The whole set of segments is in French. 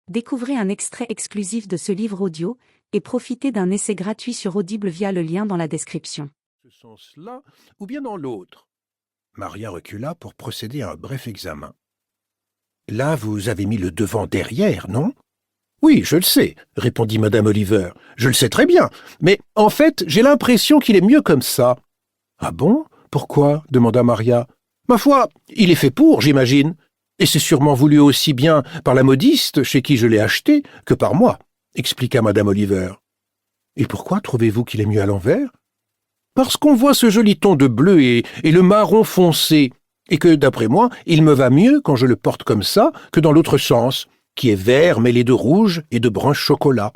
Découvrez un extrait exclusif de ce livre audio et profitez d'un essai gratuit sur Audible via le lien dans la description. Ce sens-là, ou bien dans l'autre. Maria recula pour procéder à un bref examen. Là, vous avez mis le devant derrière, non? Oui, je le sais, répondit madame Oliver. Je le sais très bien, mais en fait, j'ai l'impression qu'il est mieux comme ça. Ah bon? Pourquoi? Demanda Maria. Ma foi, il est fait pour, j'imagine. Et c'est sûrement voulu aussi bien par la modiste chez qui je l'ai acheté que par moi, expliqua madame Oliver. Et pourquoi trouvez-vous qu'il est mieux à l'envers? Parce qu'on voit ce joli ton de bleu et le marron foncé, et que, d'après moi, il me va mieux quand je le porte comme ça que dans l'autre sens, qui est vert mêlé de rouge et de brun chocolat.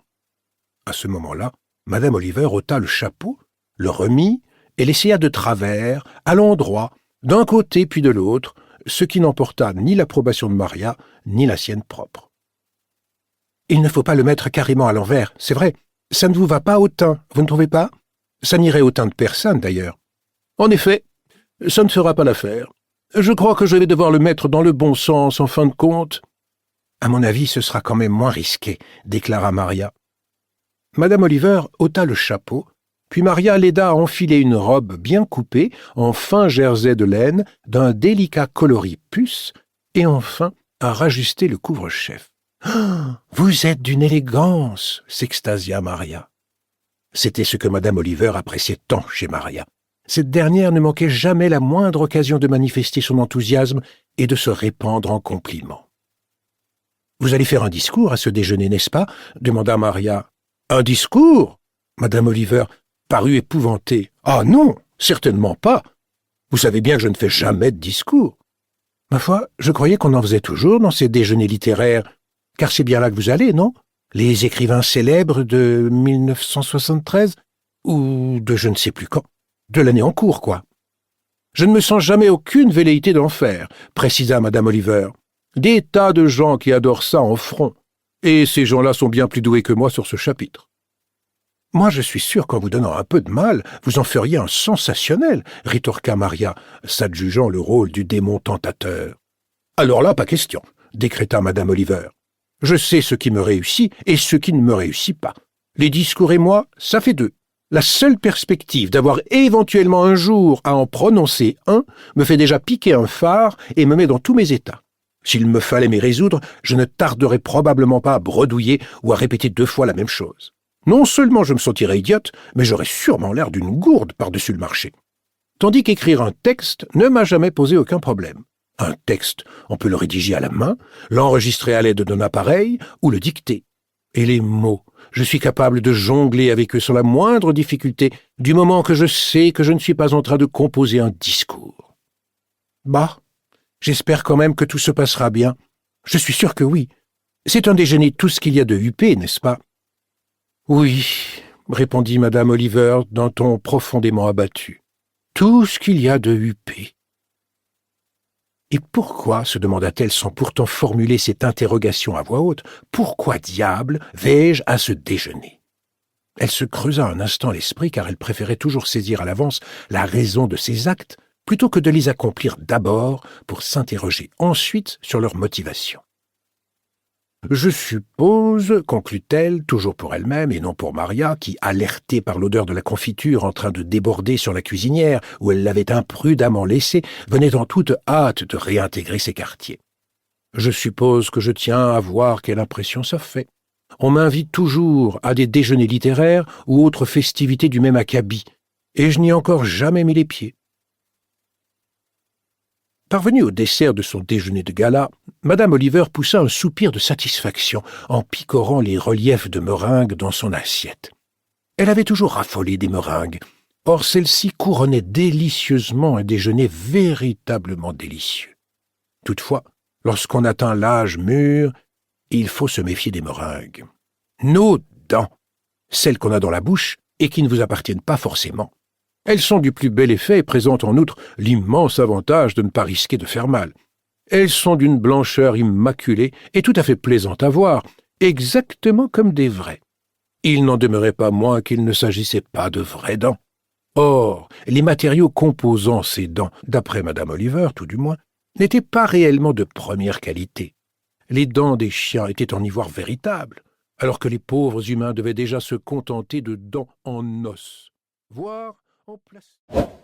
À ce moment-là, madame Oliver ôta le chapeau, le remit et l'essaya de travers, à l'endroit, d'un côté puis de l'autre, ce qui n'emporta ni l'approbation de Maria, ni la sienne propre. « Il ne faut pas le mettre carrément à l'envers, c'est vrai. Ça ne vous va pas au teint, vous ne trouvez pas? Ça n'irait au teint de personne, d'ailleurs. En effet, ça ne fera pas l'affaire. Je crois que je vais devoir le mettre dans le bon sens, en fin de compte. » « À mon avis, ce sera quand même moins risqué, » déclara Maria. Madame Oliver ôta le chapeau, puis Maria l'aida à enfiler une robe bien coupée, en fin jersey de laine, d'un délicat coloris puce, et enfin à rajuster le couvre-chef. Ah, « Vous êtes d'une élégance » s'extasia Maria. C'était ce que madame Oliver appréciait tant chez Maria. Cette dernière ne manquait jamais la moindre occasion de manifester son enthousiasme et de se répandre en compliments. « Vous allez faire un discours à ce déjeuner, n'est-ce pas » demanda Maria. « Un discours » madame Oliver parut épouvantée. « Ah non, certainement pas. Vous savez bien que je ne fais jamais de discours. »« Ma foi, je croyais qu'on en faisait toujours dans ces déjeuners littéraires, car c'est bien là que vous allez, non? Les écrivains célèbres de 1973, ou de je ne sais plus quand, de l'année en cours, quoi. »« Je ne me sens jamais aucune velléité d'en faire, » précisa madame Oliver. « Des tas de gens qui adorent ça en feront, et ces gens-là sont bien plus doués que moi sur ce chapitre. »« Moi, je suis sûr qu'en vous donnant un peu de mal, vous en feriez un sensationnel, » rétorqua Maria, s'adjugeant le rôle du démon tentateur. « Alors là, pas question, » décréta madame Oliver. « Je sais ce qui me réussit et ce qui ne me réussit pas. Les discours et moi, ça fait deux. La seule perspective d'avoir éventuellement un jour à en prononcer un me fait déjà piquer un phare et me met dans tous mes états. S'il me fallait m'y résoudre, je ne tarderais probablement pas à bredouiller ou à répéter 2 fois la même chose. Non seulement je me sentirais idiote, mais j'aurais sûrement l'air d'une gourde par-dessus le marché. Tandis qu'écrire un texte ne m'a jamais posé aucun problème. Un texte, on peut le rédiger à la main, l'enregistrer à l'aide d'un appareil ou le dicter. Et les mots, je suis capable de jongler avec eux sans la moindre difficulté, du moment que je sais que je ne suis pas en train de composer un discours. Bah, j'espère quand même que tout se passera bien. Je suis sûr que oui. C'est un déjeuner tout ce qu'il y a de huppé, n'est-ce pas? Oui, répondit madame Oliver d'un ton profondément abattu. Tout ce qu'il y a de huppé. Et pourquoi, se demanda-t-elle sans pourtant formuler cette interrogation à voix haute, pourquoi diable vais-je à ce déjeuner? Elle se creusa un instant l'esprit car elle préférait toujours saisir à l'avance la raison de ses actes plutôt que de les accomplir d'abord pour s'interroger ensuite sur leur motivation. « Je suppose, conclut-elle, toujours pour elle-même et non pour Maria, qui, alertée par l'odeur de la confiture en train de déborder sur la cuisinière où elle l'avait imprudemment laissée, venait en toute hâte de réintégrer ses quartiers. Je suppose que je tiens à voir quelle impression ça fait. On m'invite toujours à des déjeuners littéraires ou autres festivités du même acabit, et je n'y ai encore jamais mis les pieds. » Parvenue au dessert de son déjeuner de gala, madame Oliver poussa un soupir de satisfaction en picorant les reliefs de meringues dans son assiette. Elle avait toujours raffolé des meringues. Or, celle-ci couronnait délicieusement un déjeuner véritablement délicieux. Toutefois, lorsqu'on atteint l'âge mûr, il faut se méfier des meringues. Nos dents, celles qu'on a dans la bouche et qui ne vous appartiennent pas forcément. Elles sont du plus bel effet et présentent en outre l'immense avantage de ne pas risquer de faire mal. Elles sont d'une blancheur immaculée et tout à fait plaisante à voir, exactement comme des vraies. Il n'en demeurait pas moins qu'il ne s'agissait pas de vraies dents. Or, les matériaux composant ces dents, d'après madame Oliver tout du moins, n'étaient pas réellement de première qualité. Les dents des chiens étaient en ivoire véritable, alors que les pauvres humains devaient déjà se contenter de dents en os, voire en plastique.